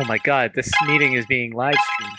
Oh my God, this meeting is being live streamed.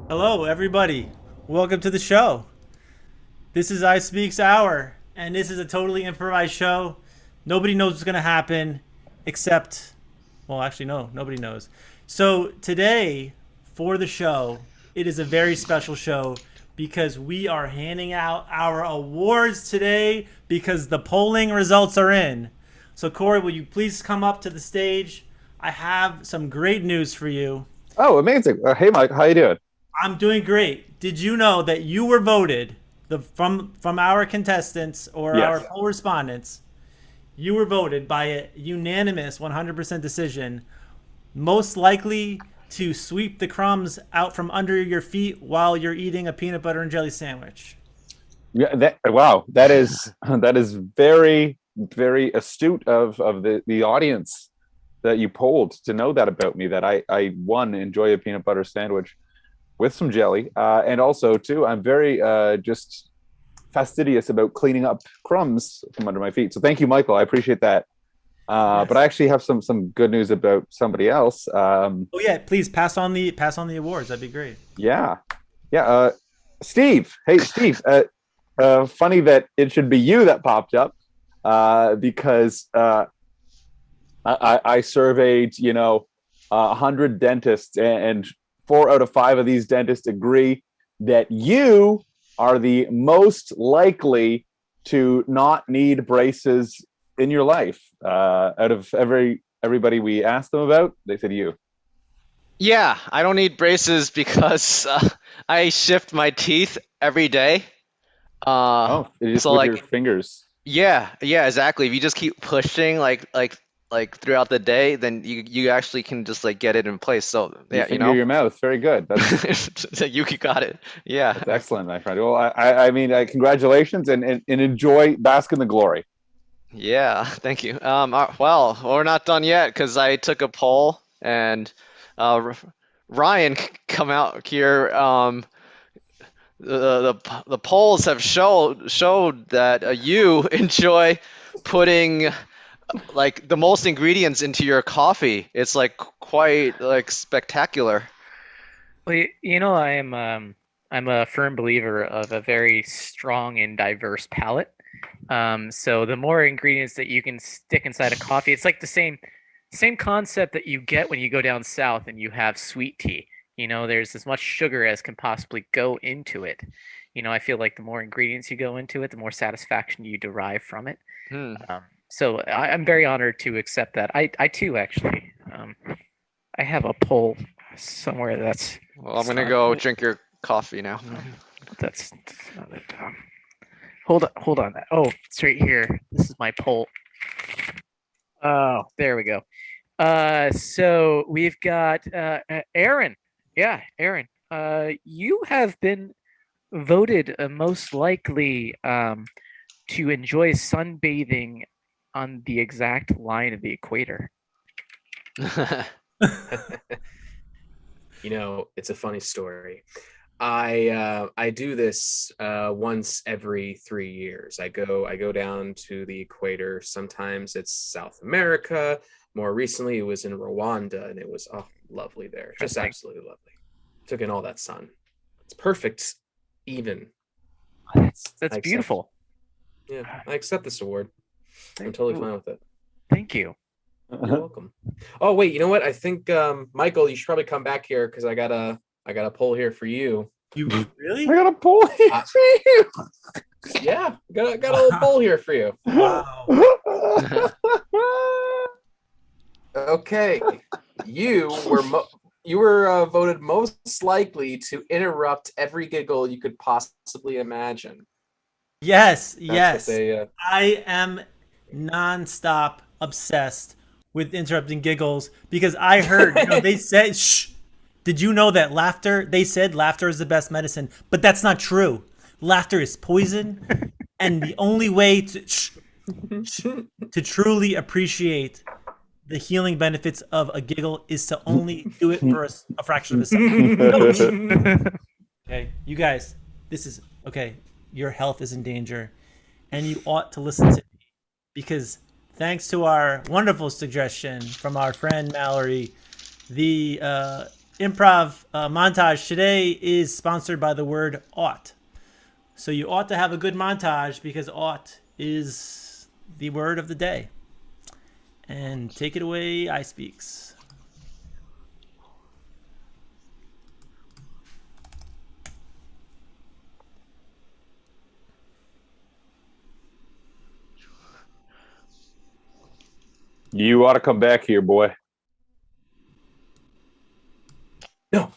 Hello, everybody. Welcome to the show. This is I Speaks Hour, and this is a totally improvised show. Nobody knows what's going to happen except, well, actually, no, nobody knows. So, today, for the show, it is a very special show because we are handing out our awards today because the polling results are in. So, Corey, will you please come up to the stage? I have some great news for you. Oh, amazing. Hey, Mike, how you doing? I'm doing great. Did you know that you were voted from our contestants or our Yes. poll respondents? You were voted by a unanimous 100% decision, most likely to sweep the crumbs out from under your feet while you're eating a peanut butter and jelly sandwich. Yeah, wow, that is that is very, very astute of the audience that you polled to know that about me, that I one enjoy a peanut butter sandwich with some jelly. And also too, I'm very just fastidious about cleaning up crumbs from under my feet. So thank you, Michael. I appreciate that. But Yes. I actually have some good news about somebody else. Oh yeah, please pass on the awards. That'd be great. Yeah. Yeah. Steve. Hey, Steve. Funny that it should be you that popped up, because I surveyed, 100 dentists, and 4 out of 5 of these dentists agree that you are the most likely to not need braces in your life. Out of everybody we asked them about, they said you. Yeah, I don't need braces because I shift my teeth every day. Uh, Oh, just so with your like, fingers. yeah, exactly. If you just keep pushing like throughout the day, then you actually can just like get it in place. So You yeah, finger your mouth. Very good. So you got it. Yeah, That's excellent, my friend. Well, I mean, congratulations, and enjoy, bask in the glory. yeah. Thank you. Well, we're not done yet because I took a poll and uh, Ryan come out here. The polls have showed that you enjoy putting like the most ingredients into your coffee. It's like quite like spectacular. Well, I'm a firm believer of a very strong and diverse palate. So the more ingredients that you can stick inside a coffee, it's like the same concept that you get when you go down south and you have sweet tea. There's as much sugar as can possibly go into it. I feel like the more ingredients you go into it, the more satisfaction you derive from it. Hmm. I'm very honored to accept that. I too actually. I have a poll somewhere that's Well, I'm it's gonna not go it. drink your coffee now. That's not it. Hold on. Oh, it's right here. This is my poll. Oh, there we go. So we've got Aaron. Yeah, Aaron. You have been voted most likely to enjoy sunbathing on the exact line of the equator. It's a funny story. I do this once every 3 years. I go down to the equator. Sometimes it's South America. More recently, it was in Rwanda, and it was lovely there. Just Interesting. absolutely lovely. Took in all that sun. It's perfect. Even. That's I accept. beautiful. Yeah, I accept this award. I'm totally fine with it. Thank you. You're welcome. Oh wait, you know what? I think Michael, you should probably come back here because I got a poll here for you. You really? I got a pull here for you. Yeah, got a little poll here for you. Wow. Okay, you were voted most likely to interrupt every giggle you could possibly imagine. Yes, That's yes. what they, I am nonstop obsessed with interrupting giggles because I heard, they said, shh. Did you know that they said laughter is the best medicine, but that's not true. Laughter is poison. And the only way to truly appreciate the healing benefits of a giggle is to only do it for a fraction of a second. Okay, you guys, okay. Your health is in danger, and you ought to listen to me because thanks to our wonderful suggestion from our friend Mallory, the improv montage today is sponsored by the word ought. So you ought to have a good montage because ought is the word of the day. And take it away, I speaks. You ought to come back here, boy. No.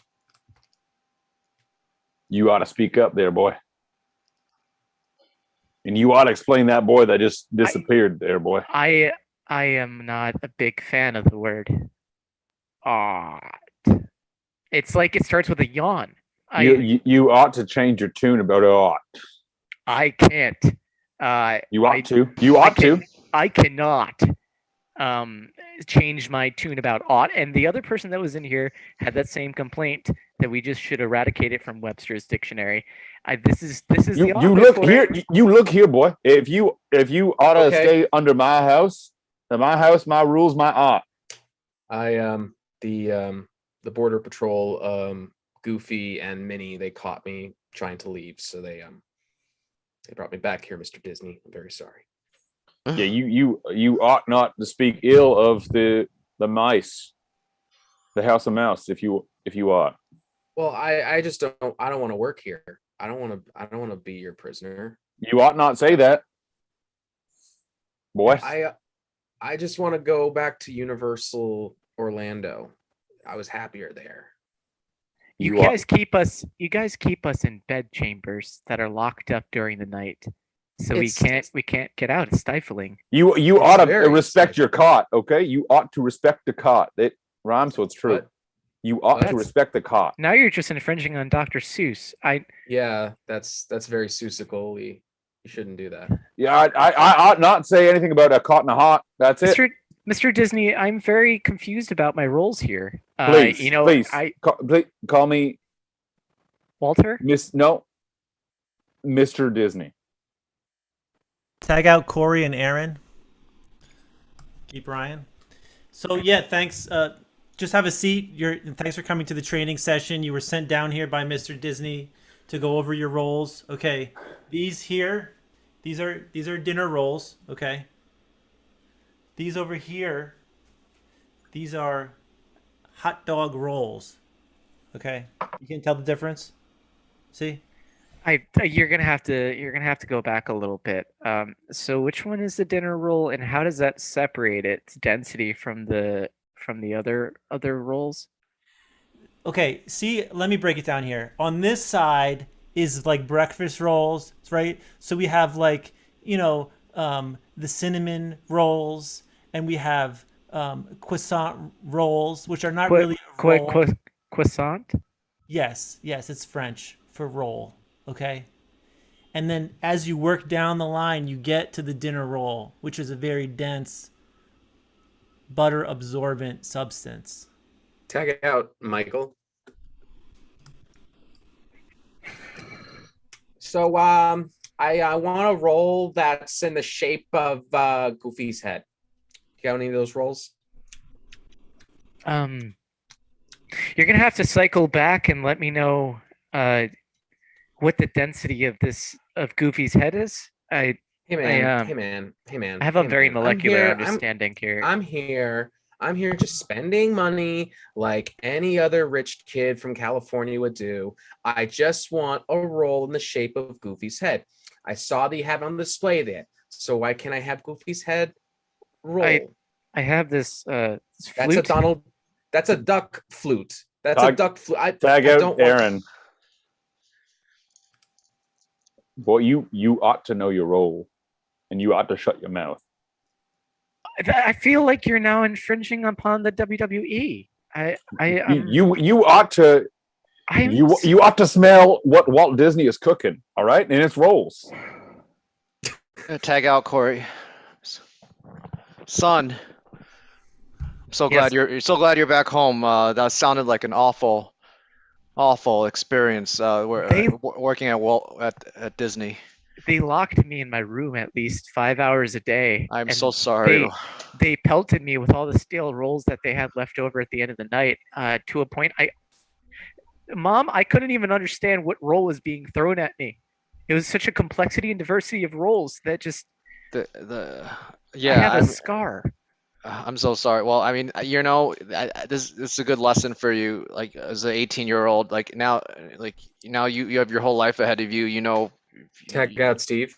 You ought to speak up there, boy. And you ought to explain that boy that just disappeared there, boy. I am not a big fan of the word ought. It's like it starts with a yawn. You ought to change your tune about ought. I can't. You ought to. You ought to. I cannot change my tune about ought. And the other person that was in here had that same complaint that we just should eradicate it from Webster's dictionary. This is You the look here. You look here, boy. If you ought to stay under my house, my rules, my ought. The border patrol, Goofy and Minnie, they caught me trying to leave, so they brought me back here, Mr. Disney. I'm very sorry. Yeah, you ought not to speak ill of the mice, the House of Mouse, if you ought. Well, I just don't want to work here. I don't want to be your prisoner. You ought not say that, boy. I just want to go back to Universal Orlando. I was happier there. You guys keep us in bed chambers that are locked up during the night. So we can't get out. It's stifling. You ought to respect your cot, okay? You ought to respect the cot. It rhymes, so it's true. You ought to respect the cot. Now you're just infringing on Dr. Seuss. Yeah, that's very Seussical. You shouldn't do that. Yeah, I ought not say anything about a cot and a hot. That's it. Mr. Disney, I'm very confused about my roles here. Please, please call me Walter. Mr. Disney. Tag out Korri and Aaron. Keep Ryan. So yeah, thanks. Just have a seat. Thanks for coming to the training session. You were sent down here by Mr. Disney to go over your roles. Okay, these are dinner rolls. Okay. These over here, these are hot dog rolls. Okay, you can tell the difference. See. You're gonna have to go back a little bit. So which one is the dinner roll, and how does that separate its density from the other rolls? Okay, see, let me break it down here. On this side is like breakfast rolls, right? So we have like the cinnamon rolls, and we have croissant rolls, which are not really a roll. Croissant. Yes, it's French for roll. Okay. And then as you work down the line, you get to the dinner roll, which is a very dense, butter absorbent substance. Tag it out, Michael. So I want a roll that's in the shape of Goofy's head. You got any of those rolls? You're gonna have to cycle back and let me know what the density of Goofy's head is. Hey man, I hey man, hey man, I have a hey very man. I'm molecular here. understanding here. I'm here. I'm here just spending money like any other rich kid from California would do. I just want a roll in the shape of Goofy's head. I saw that you have it on display there. So why can't I have Goofy's head roll? I have this That's a flute. Donald. That's a duck flute. That's a duck flute. Tag I out don't want. Aaron. Boy, you ought to know your role, and you ought to shut your mouth. I feel like you're now infringing upon the WWE. You ought to you ought to smell what Walt Disney is cooking. All right, and its rolls. Tag out Korri. Son, I'm so glad you're so glad you're back home. That sounded like an awful experience. Working at Disney. They locked me in my room at least 5 hours a day. I'm so sorry. They pelted me with all the stale rolls that they had left over at the end of the night. To a point, Mom, I couldn't even understand what roll was being thrown at me. It was such a complexity and diversity of roles that just I have a scar. I'm so sorry. Well, I mean, this is a good lesson for you. Like as an 18-year-old, now you have your whole life ahead of you. Tag out Steve.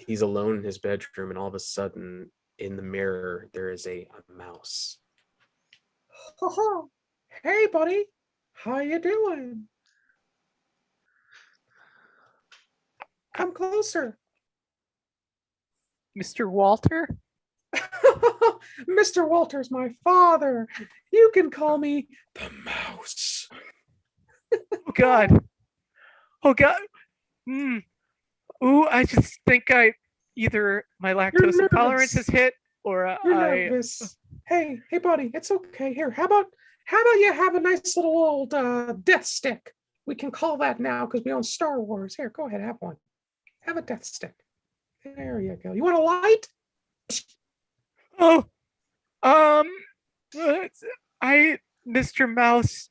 He's alone in his bedroom, and all of a sudden, in the mirror, there is a mouse. Hey, buddy, how you doing? Come closer. Mr. Walter? Mr. Walter's my father. You can call me the mouse. Oh, God. Oh, God. Ooh, I just think either my lactose intolerance has hit or You're nervous. Hey, buddy, it's okay. Here, how about you have a nice little old death stick? We can call that now because we own Star Wars. Here, go ahead, have one. Have a death stick. There you go. You want a light? Oh, Mr. Mouse,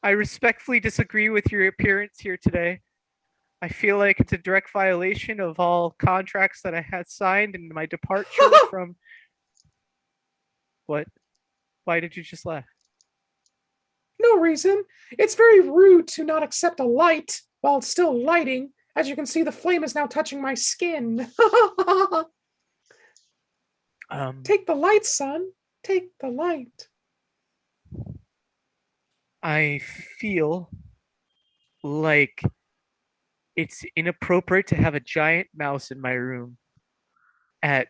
I respectfully disagree with your appearance here today. I feel like it's a direct violation of all contracts that I had signed and my departure from... What? Why did you just laugh? No reason. It's very rude to not accept a light while it's still lighting. As you can see, the flame is now touching my skin. Take the light, son. Take the light. I feel like it's inappropriate to have a giant mouse in my room at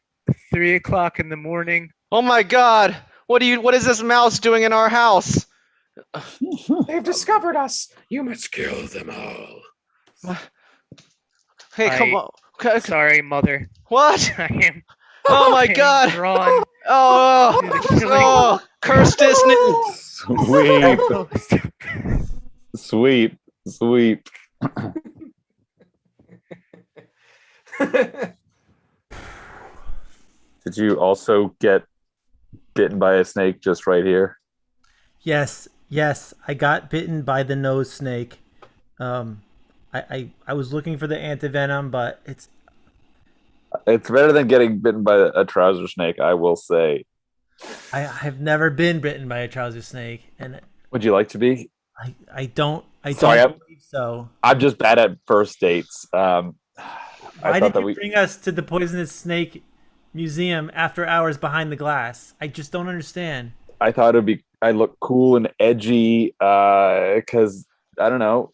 3 o'clock in the morning. Oh my God! What is this mouse doing in our house? They've discovered us. You must kill them all. Hey, come on. Sorry, Mother. What? I am. Oh my God! Drawn Oh, curse Disney! Sweep. Did you also get bitten by a snake just right here? Yes, I got bitten by the nose snake. I was looking for the antivenom, but it's better than getting bitten by a trouser snake, I will say. I've never been bitten by a trouser snake, and would you like to be? I don't believe so. I'm just bad at first dates. Why did you bring us to the poisonous snake museum after hours behind the glass? I just don't understand. I thought I'd look cool and edgy because I don't know,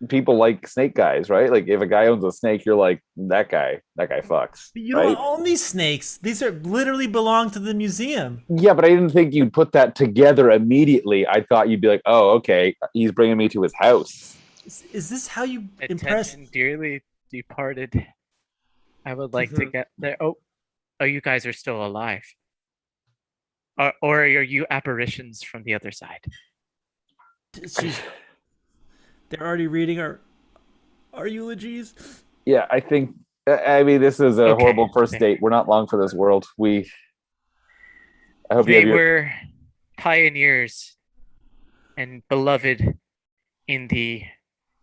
people like snake guys, right? Like if a guy owns a snake, you're like, that guy fucks. But you don't own these snakes. These are literally belong to the museum. Yeah, but I didn't think you'd put that together immediately. I thought you'd be like, oh, okay, he's bringing me to his house. Is this how you impress? Dearly departed. I would like to get there. Oh, you guys are still alive. Or are you apparitions from the other side? They're already reading our eulogies. Yeah, I think. I mean, this is a Okay. horrible first date. We're not long for this world. I hope you They have your. were pioneers and beloved in the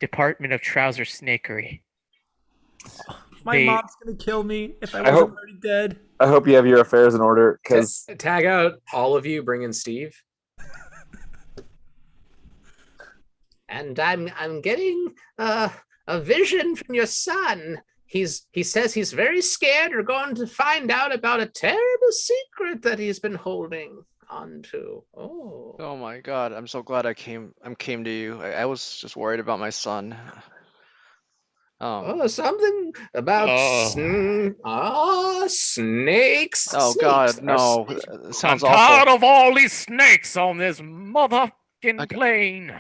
Department of Trouser Snakery. My They mom's gonna kill me if I I wasn't hope. already dead. I hope you have your affairs in order, because Tag out all of you, bring in Steve. And I'm getting a vision from your son. He says he's very scared you're going to find out about a terrible secret that he's been holding onto. Oh. Oh my God, I'm so glad I came to you. I was just worried about my son. Oh, something about snakes. Oh Snakes God, are no. snakes. It sounds I'm tired awful. of all these snakes on this motherfucking plane.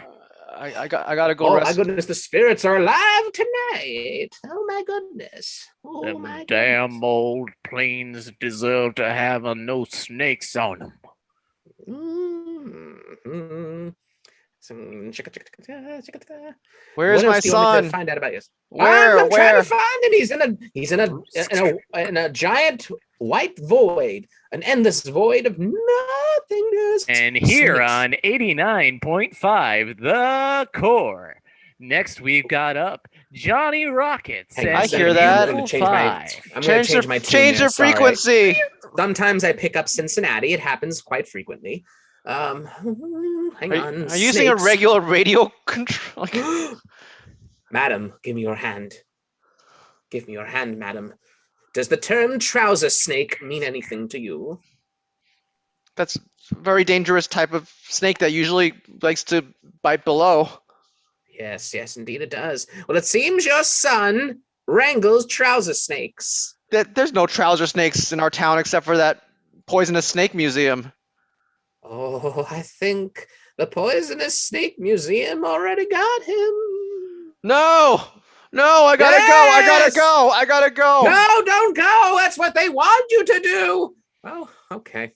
I gotta go Oh my rest. goodness, the spirits are alive tonight. Oh my goodness. Oh Them my damn goodness. old planes deserve to have no snakes on them. Mm-hmm. Where's What my else do you want me to son? find out about you? Where? I'm trying Where? to find him. He's in a giant white void, an endless void of nothingness. And here Snakes. on 89.5, The Core. Next, we've got up Johnny Rockets Hang on, I at hear I'm that. gonna Beautiful change my. 5. I'm gonna change my tune change there, the sorry. frequency. Sometimes I pick up Cincinnati. It happens quite frequently. Hang on. Are you using a regular radio control? Madam, give me your hand. Give me your hand, madam. Does the term trouser snake mean anything to you? That's a very dangerous type of snake that usually likes to bite below. Yes, yes, indeed it does. Well, it seems your son wrangles trouser snakes. There's no trouser snakes in our town except for that poisonous snake museum. Oh, I think the poisonous snake museum already got him. No! No, I gotta go! I gotta go! I gotta go! No, don't go. That's what they want you to do. Oh, okay.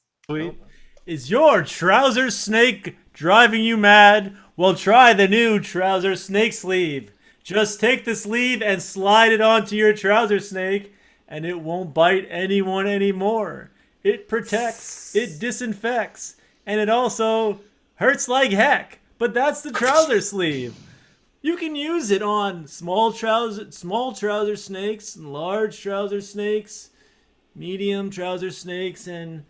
Is your trouser snake driving you mad? Well, try the new trouser snake sleeve. Just take the sleeve and slide it onto your trouser snake, and it won't bite anyone anymore. It protects, it disinfects, and it also hurts like heck. But that's the trouser sleeve. You can use it on small trouser snakes, and large trouser snakes, medium trouser snakes, and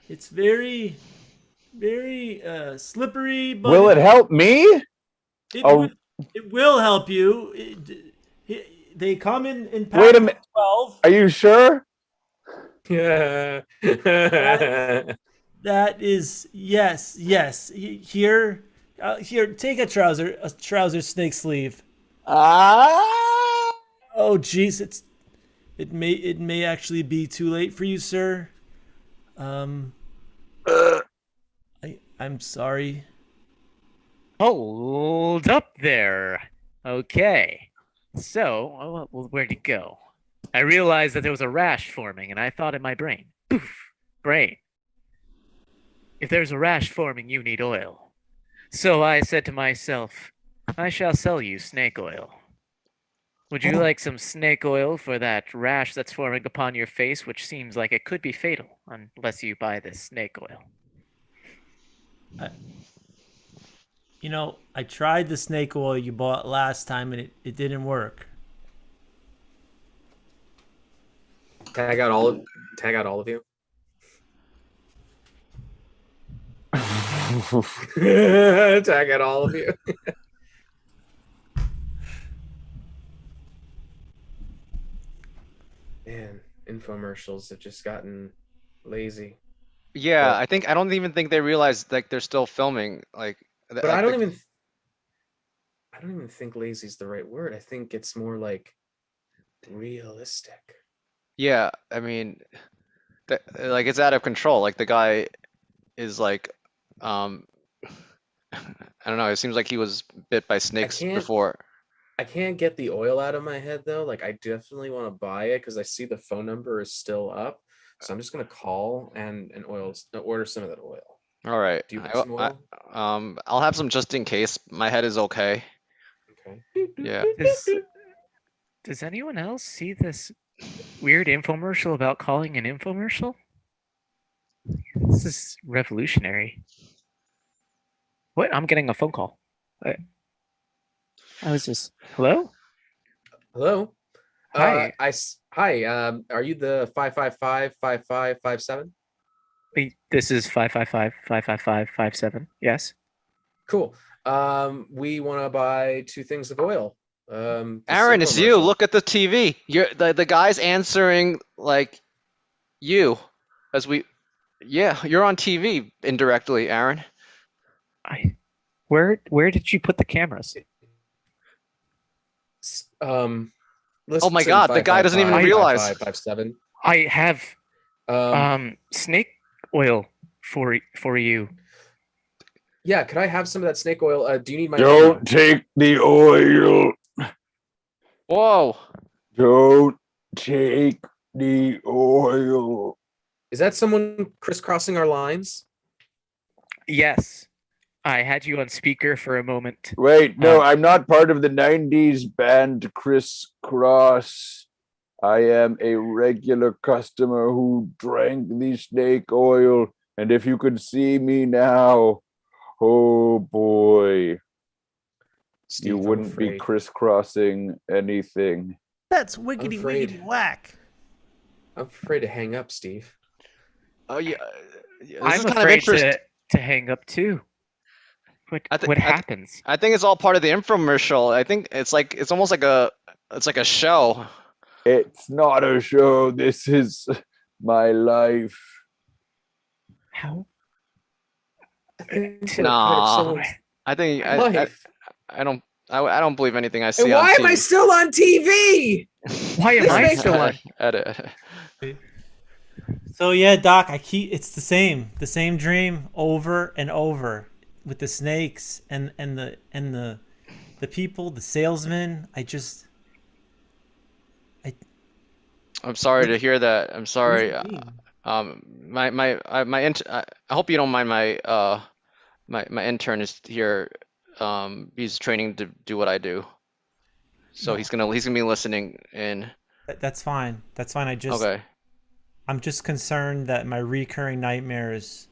it's very slippery. But will it help me? it will help you. They come in packs Wait a of minute. 12. Are you sure? Yeah. That is yes. Here, take a trouser snake sleeve. Ah. Oh jeez, it may actually be too late for you, sir. I'm sorry. Hold up there. Okay. So, where'd it go? I realized that there was a rash forming, and I thought in my brain, poof, brain. If there's a rash forming, you need oil. So I said to myself, I shall sell you snake oil. Would you like some snake oil for that rash that's forming upon your face, which seems like it could be fatal unless you buy this snake oil? I tried the snake oil you bought last time, and it didn't work. Tag out all of you. Tag out all of you. Man, infomercials have just gotten lazy. Yeah, But- I don't even think they realize like they're still filming. But I don't even think lazy is the right word. I think it's more like realistic. Yeah, I mean, like it's out of control. Like the guy is like, I don't know. It seems like he was bit by snakes can't- before. I can't get the oil out of my head though. Like I definitely want to buy it because I see the phone number is still up. So I'm just gonna call and order some of that oil. All right. Do you want some oil? I'll have some just in case. My head is okay. Okay. Yeah. Does anyone else see this weird infomercial about calling an infomercial? This is revolutionary. What? I'm getting a phone call. I was just hello. Hello. Hi. Hi. Are you the 555-5557? This is 555-555-57. Yes. Cool. We want to buy 2 things of oil. This Aaron, it's you. infomercial. Look at the TV. You're the guy's answering like you, as we. Yeah, you're on TV indirectly, Aaron. Where did you put the cameras? Oh my God, the guy doesn't even realize. 555-57. I have Um, snake oil for you. yeah, could I have some of that snake oil? Do you need my Don't take the oil. Whoa. Don't take the oil. Is that someone crisscrossing our lines? Yes. I had you on speaker for a moment. Wait, no, I'm not part of the 90s band Criss Cross. I am a regular customer who drank the snake oil. And if you could see me now, oh boy, Steve, you I'm wouldn't be afraid. crisscrossing anything. That's wiggity afraid. wiggity whack. I'm afraid to hang up, Steve. Oh yeah. This I'm is kind of afraid interesting. to hang up too. What I happens? I think it's all part of the infomercial. I think it's almost like a show. It's not a show. This is my life. How? Nah. I think Life. I don't believe anything I see And on why am I TV. still on TV? Why am This I makes- still on? Edit. So yeah, Doc, it's the same dream over and over with the snakes and the people, the salesmen. I'm sorry to hear that. I'm sorry. What do you mean? I hope you don't mind my intern is here. He's training to do what I do. So No. he's gonna be listening in. That's fine. That's fine. Okay. I'm just concerned that my recurring nightmares.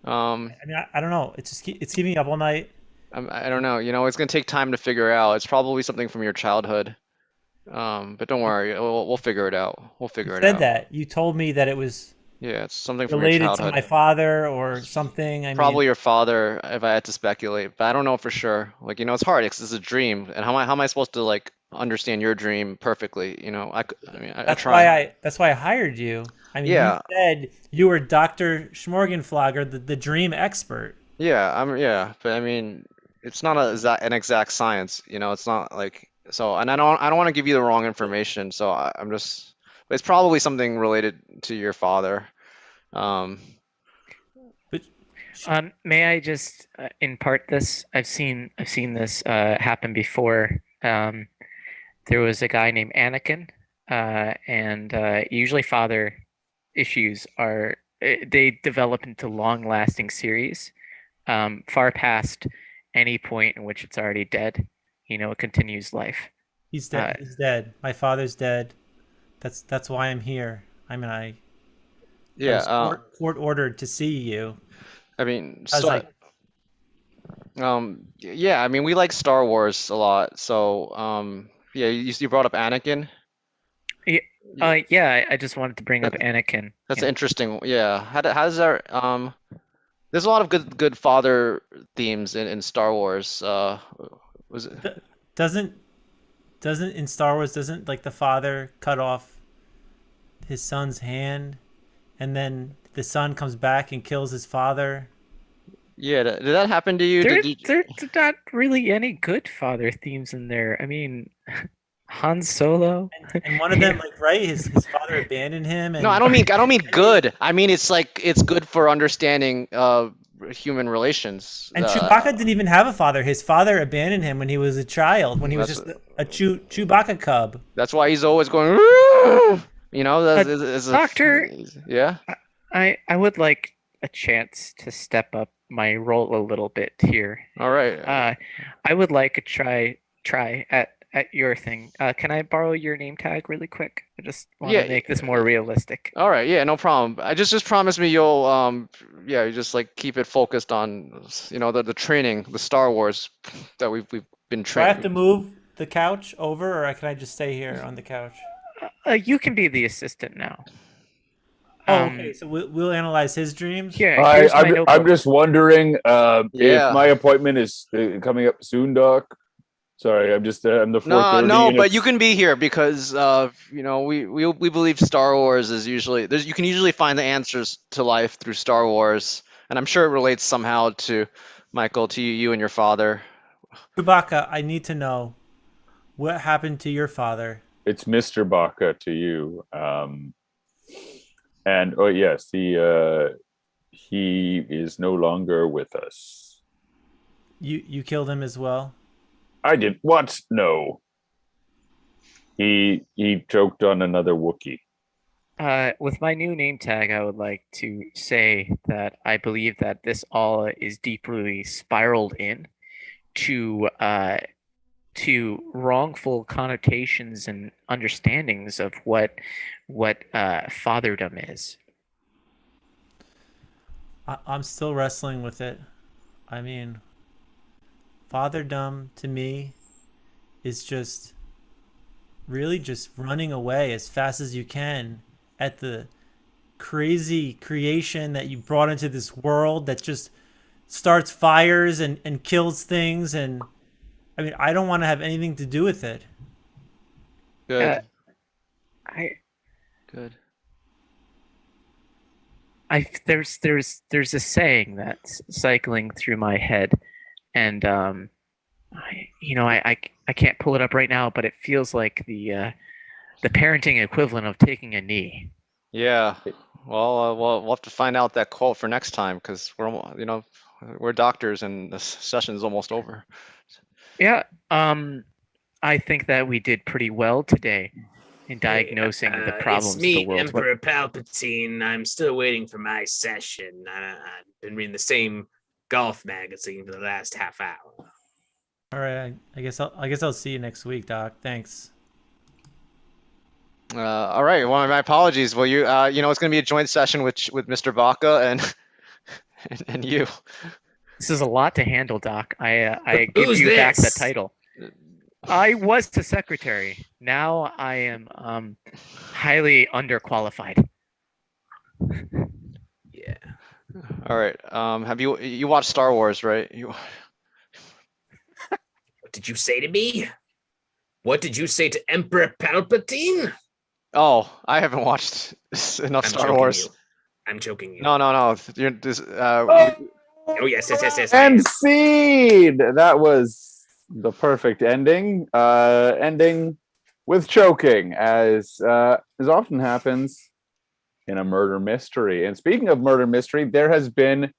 I mean, I don't know. It's keeping me up all night. I don't know. You know, it's gonna take time to figure out. It's probably something from your childhood. But don't worry. We'll figure it out. We'll figure You it said out. that. You told me that it was Yeah, it's something from your related to childhood. my father or something. Probably your father, if I had to speculate, but I don't know for sure. Like, you know, it's hard because it's a dream, and how am I supposed to like understand your dream perfectly? You know, I mean, I try. That's why I hired you. I mean, Yeah. you said you were Dr. Schmorgenflager, the dream expert. Yeah, but I mean, it's not an exact science, you know. It's not like so, and I don't want to give you the wrong information. So I'm just, but it's probably something related to your father. But May I just impart this? I've seen this happen before. There was a guy named Anakin, and usually father issues they develop into long-lasting series, far past any point in which it's already dead. You know, it continues life. he's dead. He's dead. My father's dead. That's why I'm here. I mean, I was Yeah, court ordered to see you. I mean, I was so, like, yeah, I mean, we like Star Wars a lot. So, yeah, you brought up Anakin. Yeah, I just wanted to bring up Anakin. That's Yeah. interesting. Yeah, how does our there's a lot of good father themes in Star Wars. Was it? doesn't in Star Wars doesn't like the father cut off his son's hand, and then the son comes back and kills his father? Yeah, did that happen to you? There's not really any good father themes in there. I mean, Han Solo. And one of them, like, right, his father abandoned him. And No, I don't mean good. I mean it's like it's good for understanding human relations. And Chewbacca didn't even have a father. His father abandoned him when he was a child, when he was just a Chewbacca cub. That's why he's always going. "Roo!" You know, Doctor. Yeah. I would like a chance to step up my role a little bit here. All right. I would like a try at your thing. Can I borrow your name tag really quick? I just want to Yeah. make this more realistic. All right. Yeah, no problem. I just promise me you'll you just like keep it focused on the training, the Star Wars that we've been Do I have to training. move the couch over, or can I just stay here on the couch? You can be the assistant now. Oh, okay. So we'll analyze his dreams. Here, here's my I'm notebook. just wondering if Yeah. my appointment is coming up soon, Doc. Sorry, I'm the 4:30. No, and but you it's- can be here because we believe Star Wars is usually you can usually find the answers to life through Star Wars, and I'm sure it relates somehow to Michael, to you and your father. Chewbacca, I need to know what happened to your father. It's Mr. Baca to you. And oh yes, he is no longer with us. You killed him as well. I did what? No. He choked on another Wookiee. With my new name tag, I would like to say that I believe that this all is deeply spiraled in to wrongful connotations and understandings of what fatherdom is. I'm still wrestling with it. I mean, fatherdom to me is just really just running away as fast as you can at the crazy creation that you brought into this world that just starts fires and kills things. And I mean, I don't want to have anything to do with it. Good. I Good. there's a saying that's cycling through my head, and I can't pull it up right now, but it feels like the parenting equivalent of taking a knee. Yeah. Well, we'll have to find out that quote for next time because we're doctors and the session's almost over. Yeah. I think that we did pretty well today in diagnosing the problems It's me, of the world. Emperor Palpatine. I'm still waiting for my session. I've been reading the same golf magazine for the last half hour. All right, I guess I'll see you next week, Doc. Thanks. All right. Well, my apologies. Well, it's going to be a joint session with Mr. Baca and and you. This is a lot to handle, Doc. I give Who's you back the this? title. I was the secretary. Now I am highly underqualified. Yeah. All right. Have you watched Star Wars, right? What did you say to me? What did you say to Emperor Palpatine? Oh, I haven't watched enough I'm Star choking Wars. you. I'm choking you. No. You're this. Oh yes. And seed. That was the perfect ending. Ending with choking, as often happens in a murder mystery. And speaking of murder mystery, there has been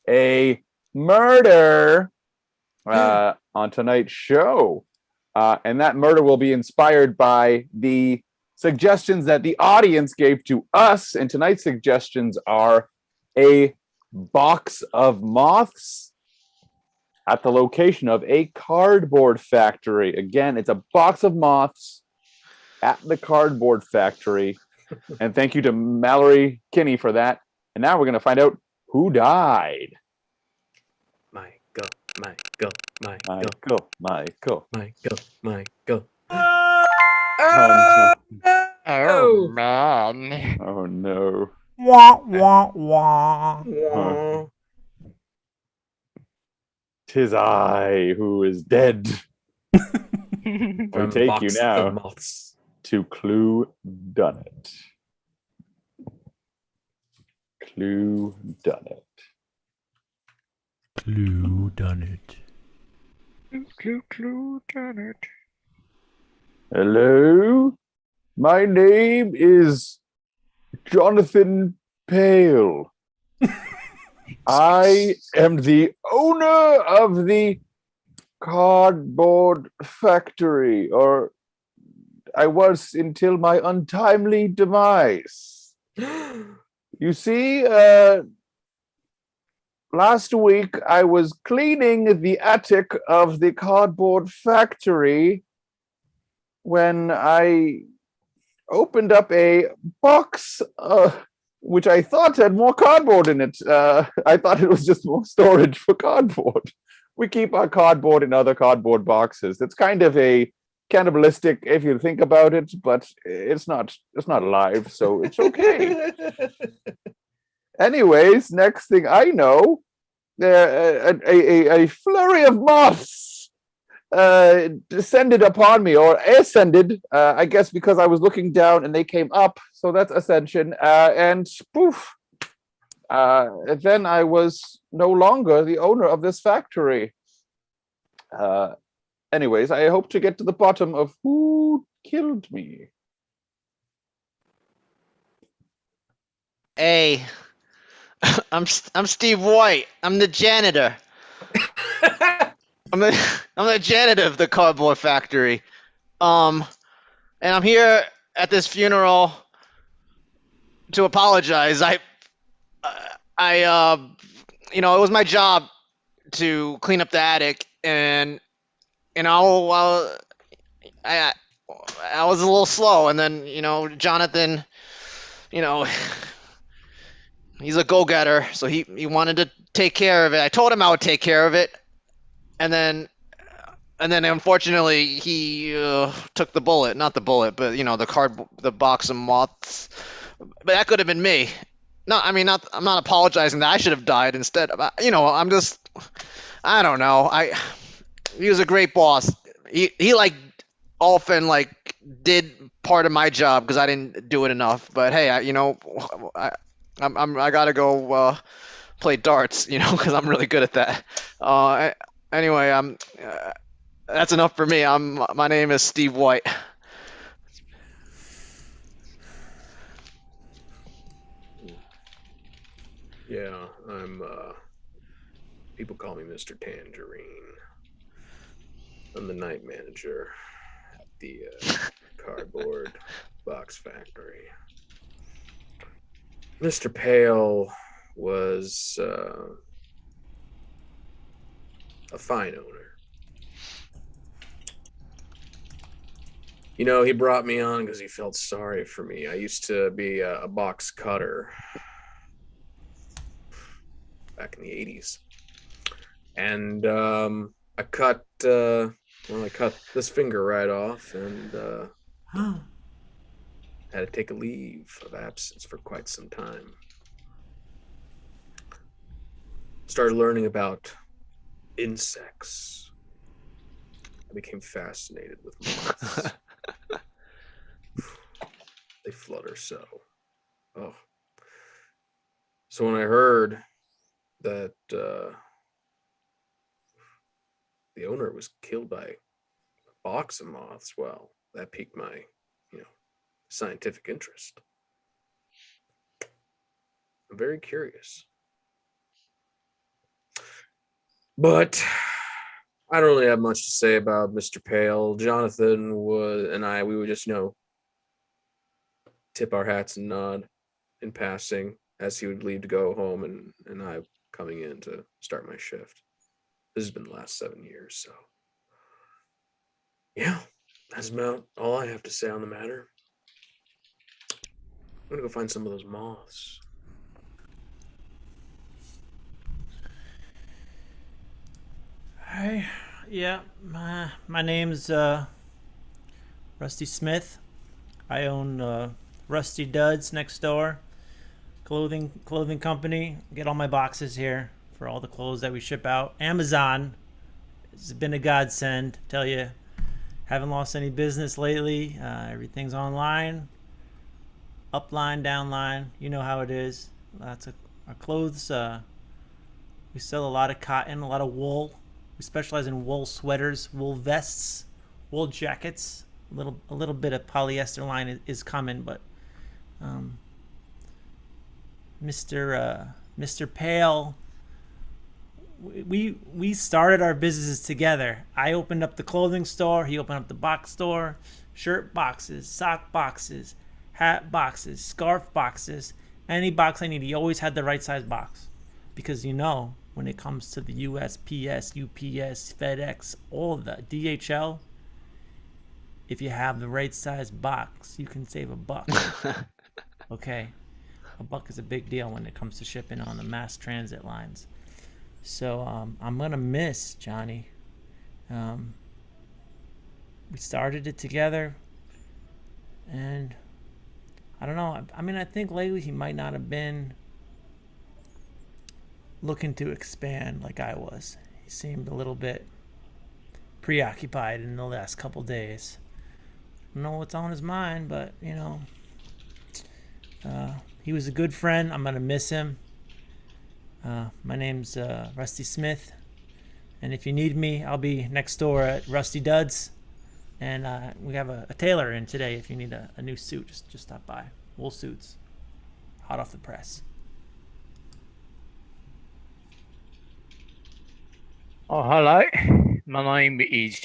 a murder on tonight's show, and that murder will be inspired by the suggestions that the audience gave to us. And tonight's suggestions are a box of moths at the location of a cardboard factory. Again, it's a box of moths at the cardboard factory. And thank you to Mallory Kinney for that. And now we're going to find out who died. Michael. Oh, Oh man. no. Oh, no. Wah wah wah. Oh. 'Tis I who is dead. I take you now to Clue Dunnit. Clue Dunnit. Clue done it. Clue, darn it. Hello? My name is Jonathan Pale. I am the owner of the cardboard factory, or I was until my untimely demise. You see, last week I was cleaning the attic of the cardboard factory when I opened up a box which I thought had more cardboard in it. I thought it was just more storage for cardboard. We keep our cardboard in other cardboard boxes. It's kind of a cannibalistic if you think about it, but it's not alive, so it's okay. Anyways, next thing I know, a flurry of moths descended upon me, or ascended, I guess, because I was looking down and they came up. So that's ascension. And poof. Then I was no longer the owner of this factory. Anyways, I hope to get to the bottom of who killed me. Hey, I'm Steve White. I'm the janitor. I'm the janitor of the cardboard factory. And I'm here at this funeral to apologize. It was my job to clean up the attic, and I was a little slow, and then Jonathan, he's a go-getter, so he wanted to take care of it. I told him I would take care of it, and then unfortunately he took the bullet, not the bullet, but the box of moths. But that could have been me. No, I mean, I'm not apologizing that I should have died instead. I'm just, I don't know. He was a great boss. He often did part of my job because I didn't do it enough. But hey, I gotta go play darts, because I'm really good at that. Anyway, that's enough for me. My name is Steve White. Yeah, people call me Mr. Tangerine. I'm the night manager at the cardboard box factory. Mr. Pale was a fine owner. He brought me on because he felt sorry for me. I used to be a box cutter back in the 80s. And I cut this finger right off, and had to take a leave of absence for quite some time. Started learning about insects. I became fascinated with moths. They flutter so. Oh. So when I heard that the owner was killed by a box of moths, well, that piqued my, scientific interest. I'm very curious. But I don't really have much to say about Mr. Pale. Jonathan we would just, tip our hats and nod in passing as he would leave to go home, and I coming in to start my shift. This has been the last 7 years, so yeah, that's about all I have to say on the matter. I'm gonna go find some of those moths. Hi. Yeah, my name's Rusty Smith. I own Rusty Duds next door, clothing company. Get all my boxes here for all the clothes that we ship out. Amazon has been a godsend. Tell you, haven't lost any business lately. Everything's online, upline, downline. You know how it is. Lots of our clothes. We sell a lot of cotton, a lot of wool. We specialize in wool sweaters, wool vests, wool jackets. A little bit of polyester line is common, but Mr. Pale, we started our businesses together. I opened up the clothing store. He opened up the box store. Shirt boxes, sock boxes, hat boxes, scarf boxes, any box I need. He always had the right size box, because when it comes to the USPS, UPS, FedEx, all of that, DHL. If you have the right size box, you can save $1. Okay, $1 is a big deal when it comes to shipping on the mass transit lines. So I'm gonna miss Johnny. We started it together, and I don't know. I mean, I think lately he might not have been looking to expand like I was. He seemed a little bit preoccupied in the last couple days. I don't know what's on his mind, but he was a good friend. I'm gonna miss him. My name's Rusty Smith, and if you need me, I'll be next door at Rusty Duds. And we have a tailor in today. If you need a new suit, just stop by. Wool suits, hot off the press. Oh, hello. My name is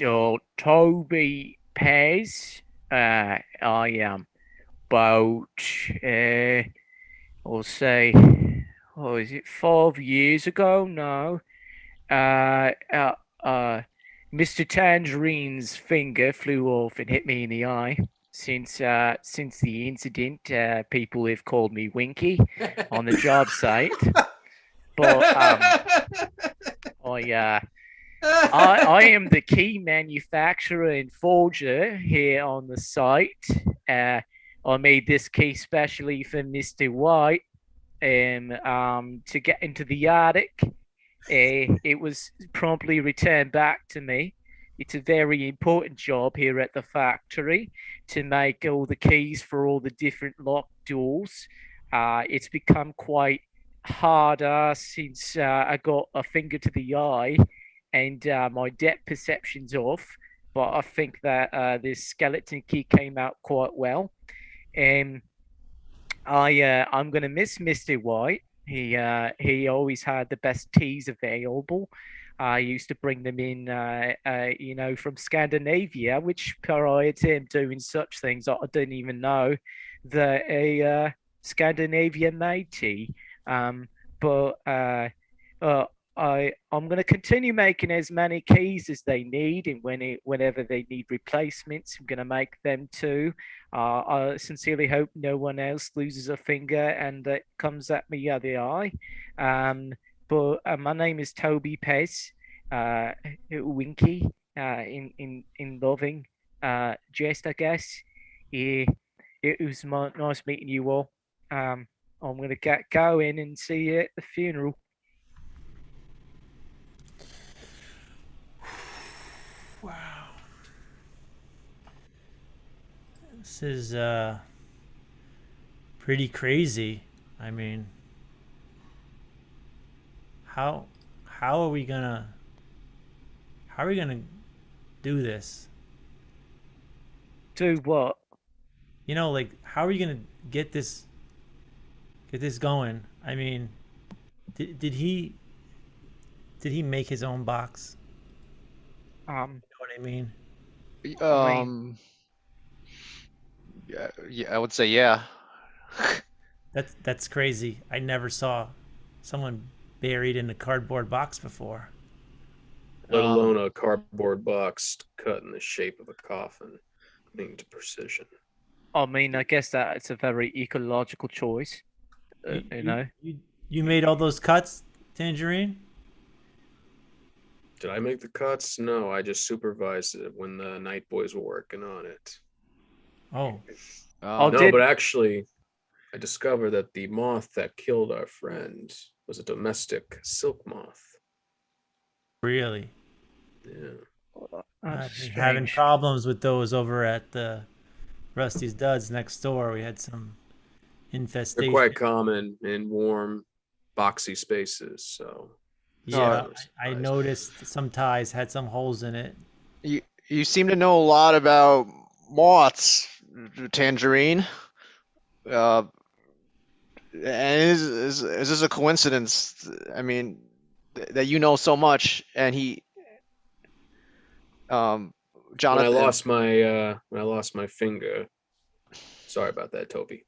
Toby Pez. I am about, I'll say, is it 5 years ago? No. Mr. Tangerine's finger flew off and hit me in the eye. Since the incident, people have called me Winky on the job site. But I am the key manufacturer and forger here on the site. I made this key specially for Mr. White to get into the attic. It was promptly returned back to me. It's a very important job here at the factory to make all the keys for all the different locked doors. It's become quite harder since I got a finger to the eye and my depth perception's off. But I think that this skeleton key came out quite well. I'm gonna miss Mr. White. He always had the best teas available. I used to bring them in, from Scandinavia, which prior to him doing such things, I didn't even know that a Scandinavian made tea. But I'm going to continue making as many keys as they need, and whenever they need replacements, I'm going to make them too. I sincerely hope no one else loses a finger and it comes at me other eye. But my name is Toby Pez, Winky, in loving jest, I guess. Yeah, it was nice meeting you all. I'm gonna get going and see you at the funeral. Wow. This is pretty crazy. I mean, how are we gonna do this? Do what? Like, how are you gonna get this going? I mean, did he make his own box? You know what I mean? Yeah, I would say yeah. That's crazy. I never saw someone buried in a cardboard box before. Let alone a cardboard box cut in the shape of a coffin, clean to precision. I mean, I guess that it's a very ecological choice. You made all those cuts, Tangerine? Did I make the cuts? No, I just supervised it when the night boys were working on it. Oh. No, but actually, I discovered that the moth that killed our friend was a domestic silk moth. Really? Yeah. I've been having problems with those over at the Rusty's Duds next door. We had some infestation. They're quite common in warm, boxy spaces. So yeah, I noticed some ties had some holes in it. You seem to know a lot about moths, Tangerine. And is this a coincidence? I mean, that you know so much, and he, Jonathan. When I lost my finger. Sorry about that, Toby.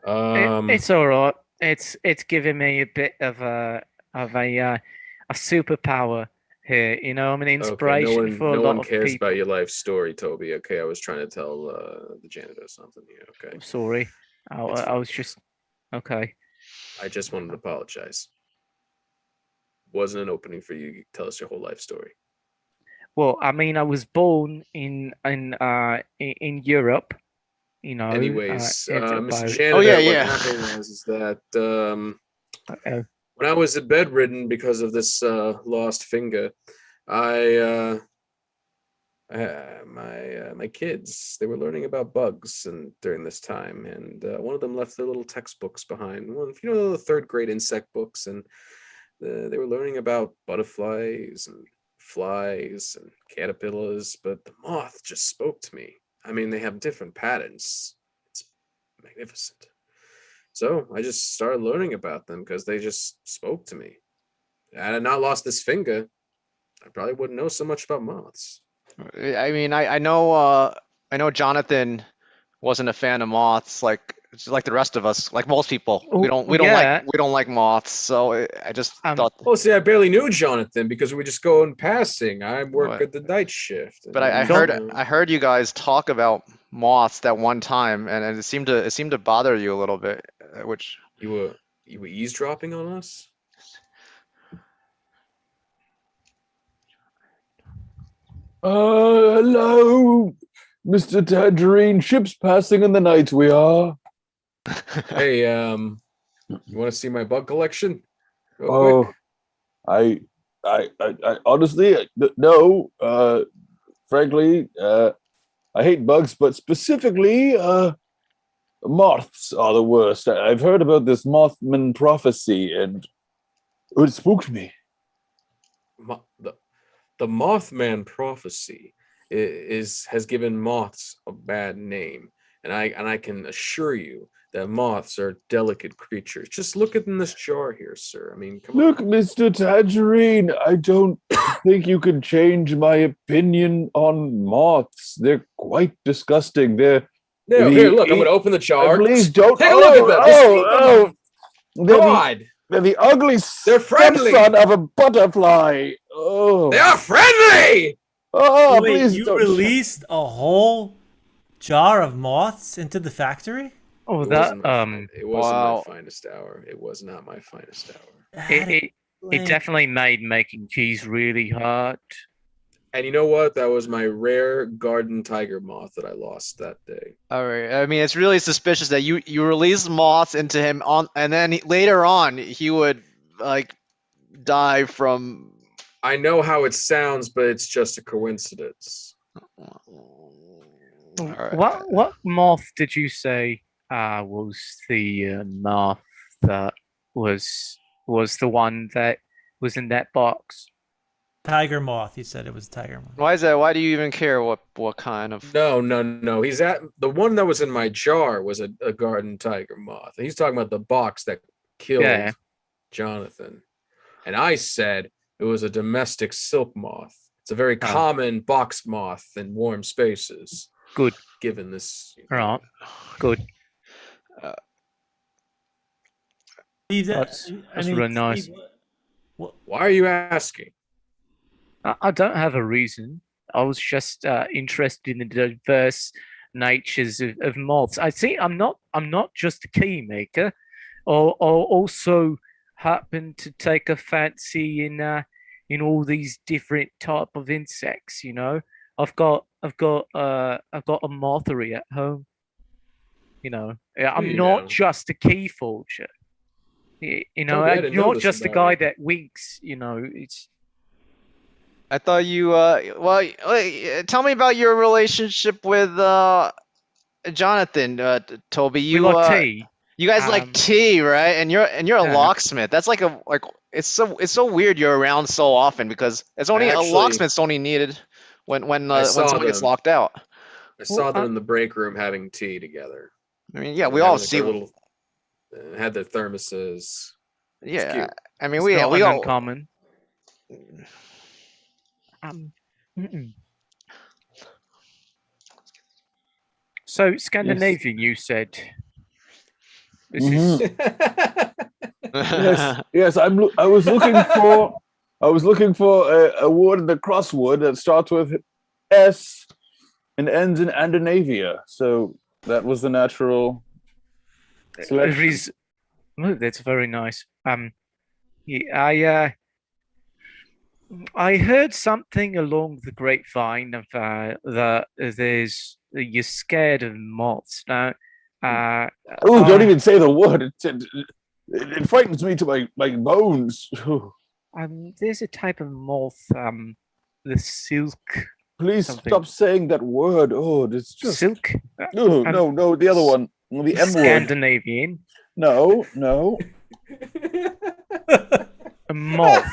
It's all right. It's given me a bit of of a superpower here. You know, I'm an Okay, inspiration for a no lot one of cares people. about your life story, Toby. Okay, I was trying to tell the janitor something here. Okay, Sorry, it's I fine. was just okay. I just wanted to apologize. Wasn't an opening for you to tell us your whole life story. Well, I mean, I was born in Europe. You know, Anyways, Mr. by Oh yeah, Janitor, what yeah. happened was that uh, when I was bedridden because of this lost finger, I my kids, they were learning about bugs and during this time, and one of them left their little textbooks behind. One, you know, the third grade insect books, and they were learning about butterflies and flies and caterpillars, but the moth just spoke to me. I mean, they have different patterns. It's magnificent. So I just started learning about them because they just spoke to me. Had I not lost this finger, I probably wouldn't know so much about moths. I mean, I know Jonathan wasn't a fan of moths, like the rest of us, like most people. oh, yeah. We don't like moths. So I just thought. Well, see, I barely knew Jonathan because we just go in passing. I work What? at the night shift. But and I heard you guys talk about moths that one time, and it seemed to bother you a little bit, which. you were eavesdropping on us. Hello, Mr. Tangerine. Ships passing in the night we are. Hey, you want to see my bug collection? Real Oh, quick? I honestly, no. Frankly, I hate bugs, but specifically, moths are the worst. I've heard about this Mothman prophecy, and it spooked me. The Mothman prophecy has given moths a bad name, and I can assure you that moths are delicate creatures. Just look at in this jar here, sir. I mean, come Look, on. Mr. Tangerine, I don't think you can change my opinion on moths. They're quite disgusting. They're No, here, look. I'm going to open the jar. please don't. Take a look at them. Just eat them. They're God, they're the ugly they're friendly. stepson of a butterfly. Oh, They are friendly. oh, Wait, please you don't. released a whole jar of moths into the factory? Oh, It that wasn't it wasn't Wow. my finest hour. It was not my finest hour. it definitely made making cheese really hard. And you know what? That was my rare garden tiger moth that I lost that day. All right. I mean, it's really suspicious that you release moths into him and then later on he would like die from. I know how it sounds, but it's just a coincidence. All right. What moth did you say was the moth that was the one that was in that box? Tiger moth. He said it was tiger moth. Why is that? Why do you even care what kind of? No. He's at the one that was in my jar was a garden tiger moth. He's talking about the box that killed Yeah. Jonathan. And I said it was a domestic silk moth. It's a very common box moth in warm spaces. Good. Given this. All right. Good. Steve, That's really nice. Steve, Why are you asking? I don't have a reason. I was just interested in the diverse natures of moths. I see. I'm not just a key maker. Or also happen to take a fancy in all these different type of insects. You know, I've got a mothery at home. You know, I'm you not go. just a key forger. You know, Toby, I I'm didn't know not this just a about guy you. that winks. You know, it's. I thought you well, tell me about your relationship with Jonathan, Toby. We like tea. You guys like tea, right? And you're a Yeah. locksmith. That's like it's so weird you're around so often because it's only a Actually, locksmith's only needed when someone gets them. locked out. I saw them in the break room having tea together. I mean, yeah, They we were all having, like, see. their little, had their thermoses. Yeah, cute. I mean It's we not we all. uncommon. Mm-mm. So Scandinavian, you said. This is Yes. I was looking for a word in the crossword that starts with S and ends in Scandinavia. So that was the natural selection. oh, that's very nice. Yeah, I heard something along the grapevine of that you're scared of moths. Now, uh, Oh, don't uh, even say the word. It frightens me to my bones. there's a type of moth, the silk Please something. stop saying that word. Oh, it's just Silk? no, no, the other one, the M word. Scandinavian. No. A moth.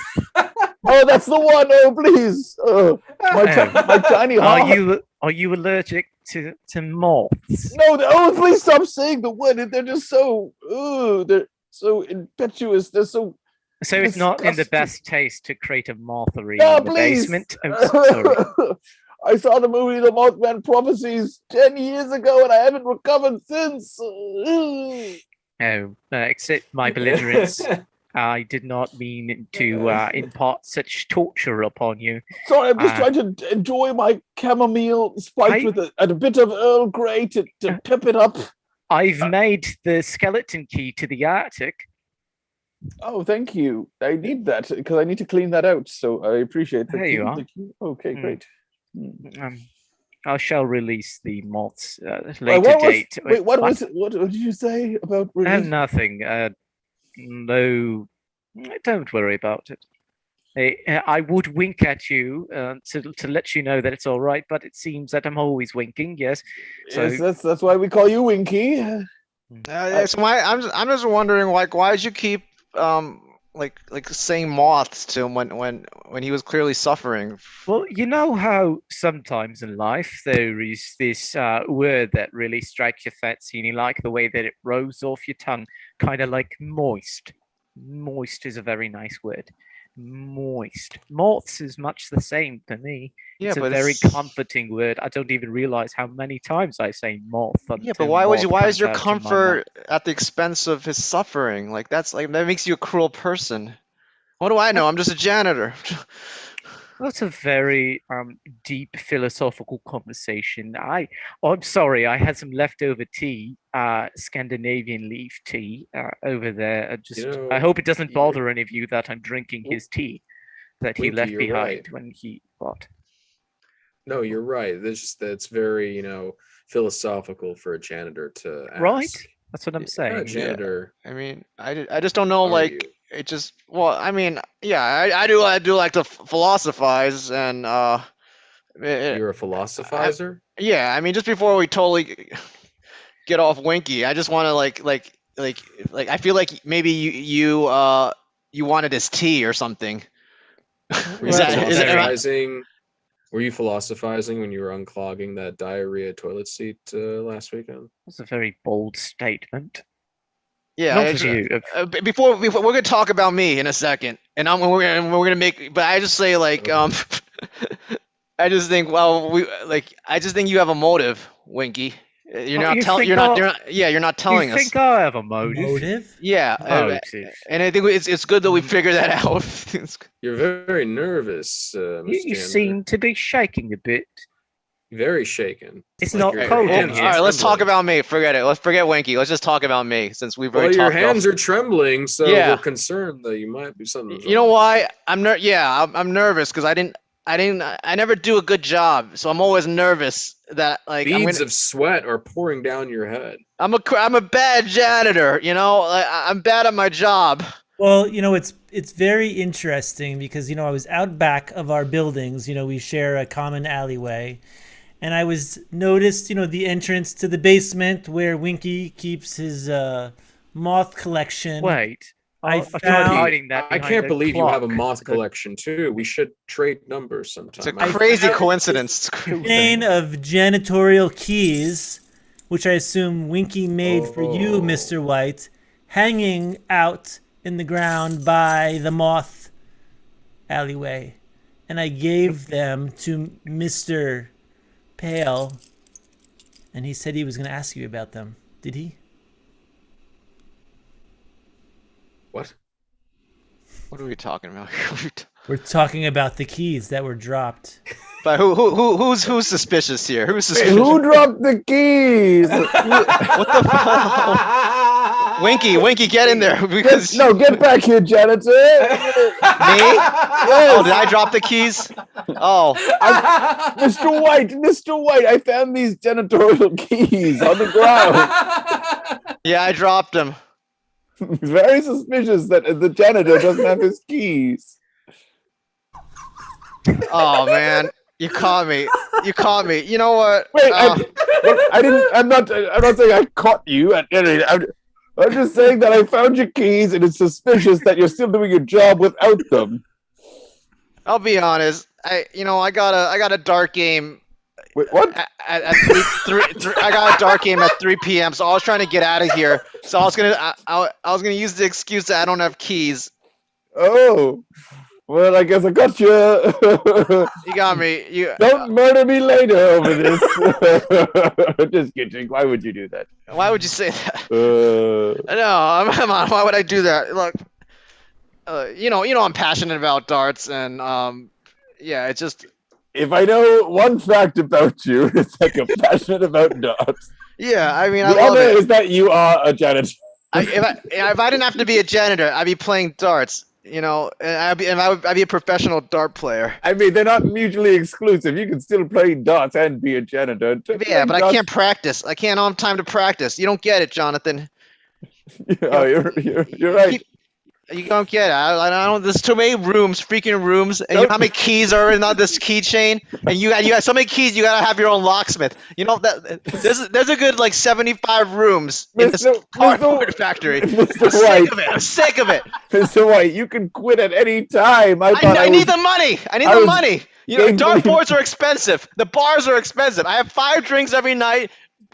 Oh, that's the one. Oh, please. Oh, my tiny heart. Are you allergic to moths? No, oh, please stop saying the word. They're just so, they're so impetuous. They're so So it's not in the disgusting. best taste to create a mothery No, in the please. basement. Oh, sorry. I saw the movie The Mothman Prophecies 10 years ago and I haven't recovered since. Oh, except my belligerence. I did not mean to impart such torture upon you. Sorry, I'm just trying to enjoy my chamomile spiked with a bit of Earl Grey to pep it up. I've made the skeleton key to the Arctic. Oh, thank you. I need that because I need to clean that out. So I appreciate that. There you are. Okay, great. I shall release the moths later date. What did you say about release? Nothing. No, don't worry about it. I would wink at you to let you know that it's all right, but it seems that I'm always winking. Yes, so yes, that's why we call you Winky. So I'm just wondering, like, why did you keep like saying moths to him when he was clearly suffering? Well, you know how sometimes in life there is this word that really strikes your fancy, and you like the way that it rolls off your tongue, kind of like moist. Moist is a very nice word. Moist. Moths is much the same to me. Yeah, It's a but very comforting word. I don't even realize how many times I say moth. Yeah, but why is your comfort at the expense of his suffering? Like that makes you a cruel person. What do I know? I'm just a janitor. That's a very deep philosophical conversation. I'm sorry, I had some leftover tea, Scandinavian leaf tea, over there. I hope it doesn't bother any of you that I'm drinking his tea that he left behind when he bought. No, you're right. That's very, philosophical for a janitor to ask. Right? That's what I'm saying. A janitor. Yeah. I mean, I just don't know. Like, it just. Well, I mean, yeah, I do like to philosophize, and you're a philosophizer. Yeah, I mean, just before we totally get off Winky, I just want to like I feel like maybe you wanted his tea or something. Were you philosophizing when you were unclogging that diarrhea toilet seat last weekend? That's a very bold statement. Yeah, before we're gonna talk about me in a second, and we're gonna make. But I just say like I just think I just think you have a motive, Winky. You're not telling You think us. I have a motive? Motive? Yeah, and I think it's good that we figure that out. You're very nervous, Mr. You seem to be shaking a bit. Very shaken. It's not cold in here. All right, let's talk about me. Forget it. Let's forget Winky. Let's just talk about me since we've already talked. Well, your hands are trembling, so we're concerned that you might be something. You know why? I'm nervous because I never do a good job, so I'm always nervous that like beads of sweat are pouring down your head. I'm a bad janitor, I'm bad at my job. Well, it's very interesting because I was out back of our buildings. We share a common alleyway, and I noticed the entrance to the basement where Winky keeps his moth collection. Wait. I can't believe you have a moth collection too. We should trade numbers sometime. It's a crazy coincidence. Chain of janitorial keys, which I assume Winky made for you, Mr. White, hanging out in the ground by the moth alleyway. And I gave them to Mr. Pale, and he said he was going to ask you about them. Did he? What? What are we talking about? We're talking about the keys that were dropped. But who's suspicious here? Who's Hey, suspicious? who dropped the keys? What the fuck? Winky, get in there because Get back here, janitor. me? Yes. Oh, did I drop the keys? Oh, Mr. White, I found these janitorial keys on the ground. yeah, I dropped them. It's very suspicious that the janitor doesn't have his keys. Oh man, you caught me. You know what? Wait, I didn't. I'm not saying I caught you. I'm just saying that I found your keys, and it's suspicious that you're still doing your job without them. I'll be honest. I got a dark game Wait, what? at 3. I got a dark game at 3 p.m. So I was trying to get out of here. So I was gonna use the excuse that I don't have keys. Oh, well, I guess I got you. You got me. You Don't murder me later over this. Just kidding. Why would you do that? Why would you say that? Uh, No, come on. Why would I do that? Look, I'm passionate about darts, and yeah, it's just if I know one fact about you, it's that you're passionate about dogs. yeah. I mean, I The love other it. is that you are a janitor. If I didn't have to be a janitor, I'd be playing darts. And I'd be a professional dart player. I mean, they're not mutually exclusive. You can still play darts and be a janitor. Yeah, but I can't practice. I don't have time to practice. You don't get it, Jonathan. Oh, you're right. You don't get it. I don't. There's too many freaking rooms, and you know how many keys are in this keychain? And you got so many keys. You gotta have your own locksmith. You know that there's a good like 75 rooms in this cardboard factory. I'm sick of it. Mr. White, you can quit at any time. I need the money. I need the money. Dartboards are expensive. The bars are expensive. I have 5 drinks every night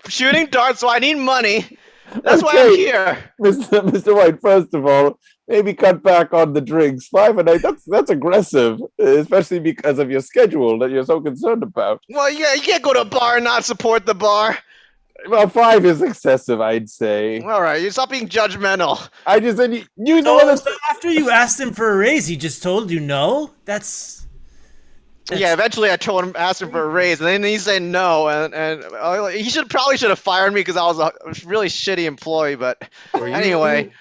shooting darts, so I need money. That's why I'm here. Mr. White, first of all, maybe cut back on the drinks. 5 a night, that's aggressive, especially because of your schedule that you're so concerned about. Well, yeah, you can't go to a bar and not support the bar. Well, 5 is excessive, I'd say. All right, you stop being judgmental. I just said you know So after you asked him for a raise, he just told you no? That's yeah, eventually I asked him for a raise, and then he said no, and he probably should have fired me because I was a really shitty employee. But anyway,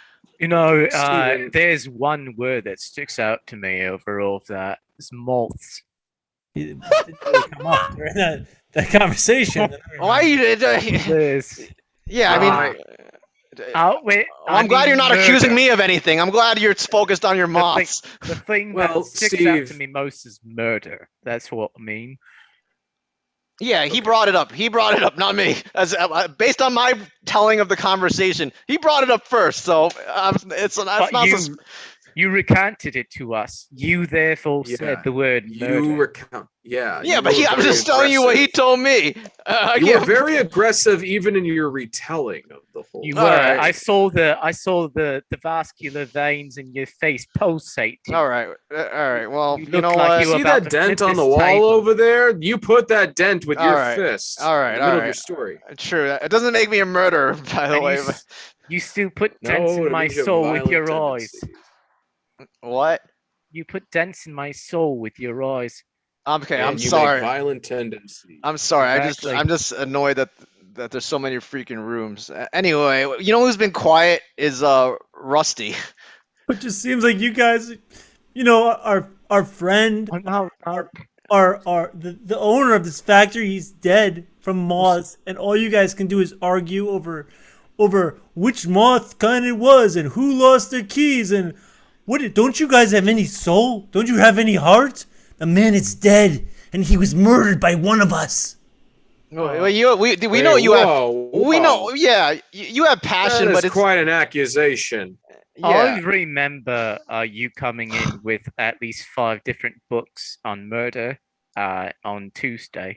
Steven. There's one word that sticks out to me over all of that. It's moths. it didn't really come up during that conversation. why are you? There's, Yeah, I mean, I'm glad you're not accusing me of anything. I'm glad you're focused on your moths. The thing Well, that sticks out to Steve- me most is murder. That's what I mean. Yeah, he brought it up. He brought it up, not me. As based on my telling of the conversation, he brought it up first. So You recanted it to us. You therefore said the word murder. You recount. Yeah. Yeah, you but were I'm very just telling you what he aggressive. told me. You were very aggressive, even in your retelling of the whole. You All were. right. I saw the vascular veins in your face pulsating. All right. Well, You you look know like what? you were See about that to dent flip on the this wall table. over there? You put that dent with All your right. fist. All right, In the middle all of your right. story. True. It doesn't make me a murderer, by the And way. you still put No, dents it in my means you have soul with violent your eyes. tendencies. What? You put dents in my soul with your eyes. Okay, And I'm you make sorry. Violent tendencies. I'm sorry. Exactly. I'm just annoyed that there's so many freaking rooms. Anyway, you know who's been quiet is Rusty. It just seems like you guys, our friend, I'm not. the owner of this factory, he's dead from moths, and all you guys can do is argue over which moth kind it was and who lost their keys and what. Don't you guys have any soul? Don't you have any heart? The man is dead, and he was murdered by one of us. Well, we know you have. We know. Yeah, you have passion, That is but it's quite an accusation. I yeah. remember you coming in with at least 5 different books on murder on Tuesday.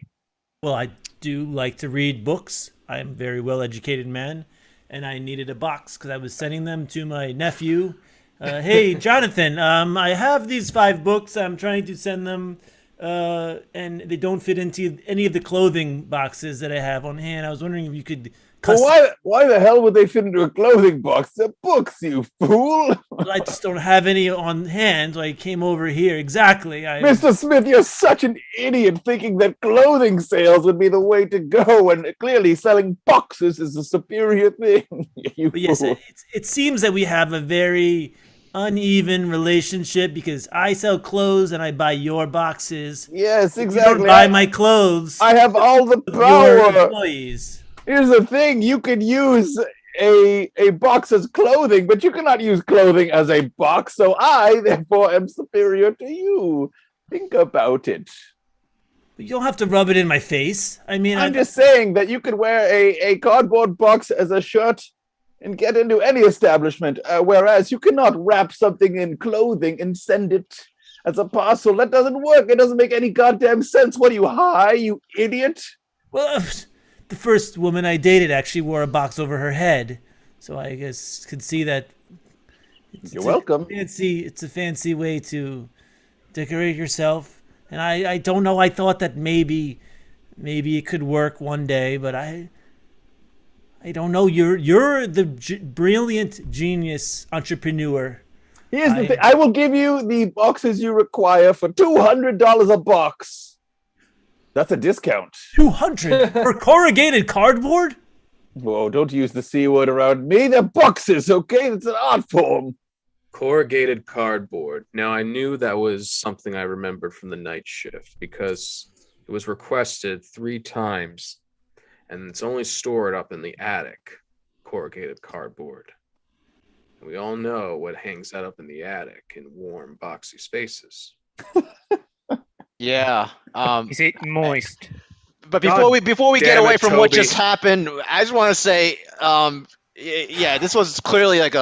Well, I do like to read books. I am a very well-educated man, and I needed a box because I was sending them to my nephew. Hey, Jonathan, I have these 5 books. I'm trying to send them, and they don't fit into any of the clothing boxes that I have on hand. I was wondering if you could Well, why the hell would they fit into a clothing box? They're books, you fool! I just don't have any on hand, so I came over here. Exactly. Mr. Smith, you're such an idiot thinking that clothing sales would be the way to go, and clearly selling boxes is a superior thing. You But yes, fool. it seems that we have a very uneven relationship because I sell clothes and I buy your boxes. Yes, You exactly. don't buy my clothes. I have all the of your power. employees. Here's the thing: you could use a box as clothing, but you cannot use clothing as a box. So I, therefore, am superior to you. Think about it. You don't have to rub it in my face. I mean, I'm just saying that you could wear a cardboard box as a shirt and get into any establishment, whereas you cannot wrap something in clothing and send it as a parcel. That doesn't work. It doesn't make any goddamn sense. What are you, high, you idiot? well, the first woman I dated actually wore a box over her head, so I guess could see that. You're welcome. It's a fancy way to decorate yourself, and I don't know. I thought that maybe it could work one day, but I don't know. You're the brilliant genius entrepreneur. Here's the thing. I will give you the boxes you require for $200 a box. That's a discount. 200 for corrugated cardboard? Whoa, don't use the C word around me. They're boxes, okay? It's an art form. Corrugated cardboard. Now, I knew that was something I remembered from the night shift because it was requested 3 times, and it's only stored up in the attic. Corrugated cardboard. And we all know what hangs out up in the attic in warm, boxy spaces. Yeah. Is it moist? But God before we get damn away it, from what Toby. just happened, I just want to say, yeah, this was clearly like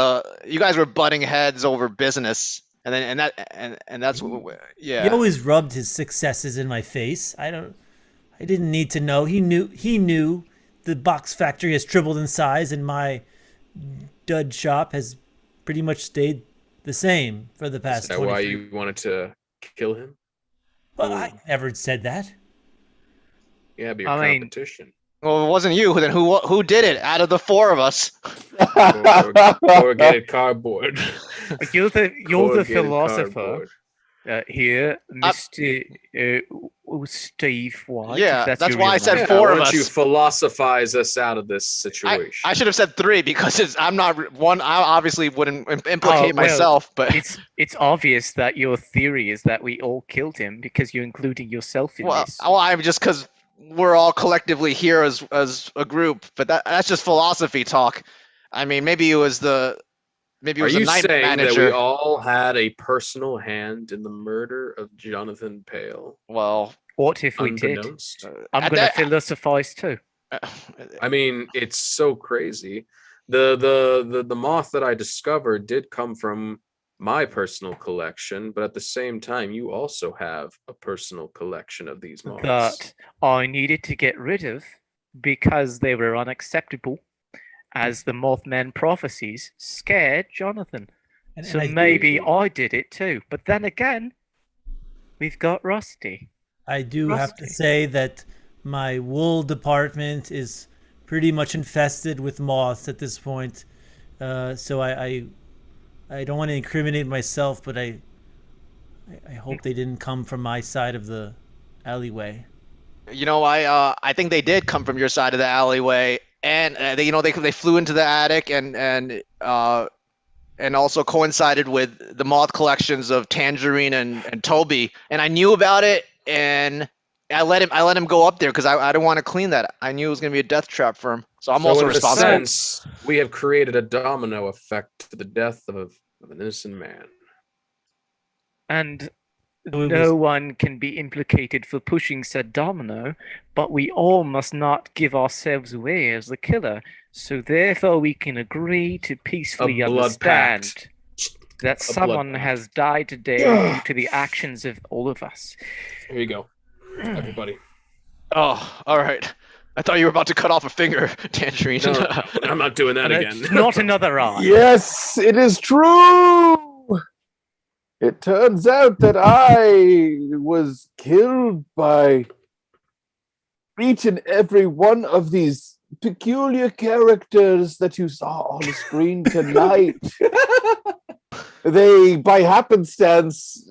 you guys were butting heads over business, and that's what, yeah. He always rubbed his successes in my face. I didn't need to know. He knew the box factory has tripled in size and my dud shop has pretty much stayed the same for the past Is that 23. why you wanted to kill him? Well, I never said that. Yeah, but your I mean- competition. Well, it wasn't you. Then who did it out of the 4 of us? Corrugated cardboard. You're the Corrugated philosopher cardboard. here, Mr. Steve White. Yeah, if that's your why real I said name. Yeah, 4 why of don't you us. philosophize us out of this situation? I should have said 3 because I'm not one. I obviously wouldn't implicate well, myself, but It's obvious that your theory is that we all killed him because you're including yourself in this. I'm just because we're all collectively here as a group, but that's just philosophy talk. I mean, maybe it was the Are night you saying manager. that we all had a personal hand in the murder of Jonathan Pale? Well, What if we did? Unbeknownst? I'm at going to that- philosophize too. I mean, it's so crazy. The moth that I discovered did come from my personal collection, but at the same time, you also have a personal collection of these moths. That I needed to get rid of because they were unacceptable, as the Mothman prophecies scared Jonathan. And So I, maybe I did it too. But then again, we've got Rusty. I do have to Rusty. say that my wool department is pretty much infested with moths at this point. So I don't want to incriminate myself, but I hope they didn't come from my side of the alleyway. you know, I think they did come from your side of the alleyway, and they flew into the attic and also coincided with the moth collections of Tangerine and Toby, and I knew about it, and I let him go up there because I didn't want to clean that. I knew it was gonna be a death trap for him, so I'm also in a responsible. sense, we have created a domino effect to the death of an innocent man. And So it no was- one can be implicated for pushing said domino, but we all must not give ourselves away as the killer. So therefore we can agree to peacefully A blood understand pact. that blood someone pact. has died today due to the actions of all of us. Here you go, everybody. Oh, all right. I thought you were about to cut off a finger, Tangerine. No, I'm not doing that And again. it's not another eye. Yes, it is true. It turns out that I was killed by each and every one of these peculiar characters that you saw on the screen tonight, they, by happenstance,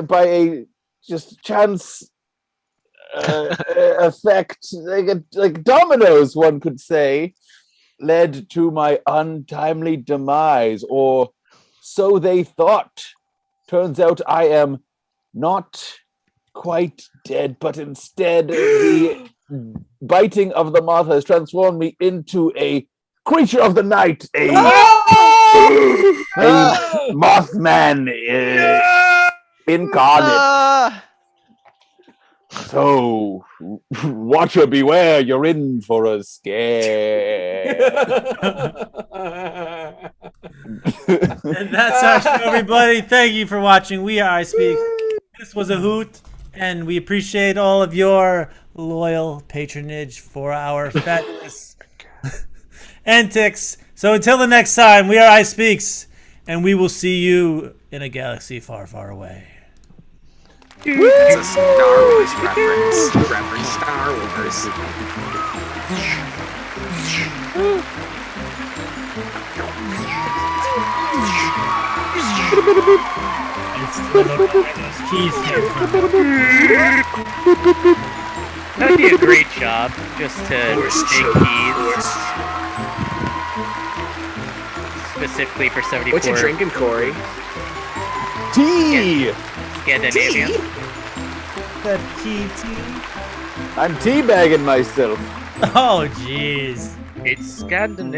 by a just chance effect, like dominoes, one could say, led to my untimely demise, or so they thought. Turns out I am not quite dead, but instead the biting of the moth has transformed me into a creature of the night, a mothman incarnate. So, watcher beware, you're in for a scare. And that's our show, everybody. Thank you for watching. We are I Speak. This was a hoot, and we appreciate all of your loyal patronage for our fabulous antics. So until the next time, we are I Speaks, and we will see you in a galaxy far, far away. It's a Star Wars reference. Reference Star Wars. Keys here. That'd be a great job, just to make keys specifically for 74. What you drinking, Korri? Tea! Scandinavian. The PT. I'm teabagging myself. Oh, jeez. It's Scandinavian.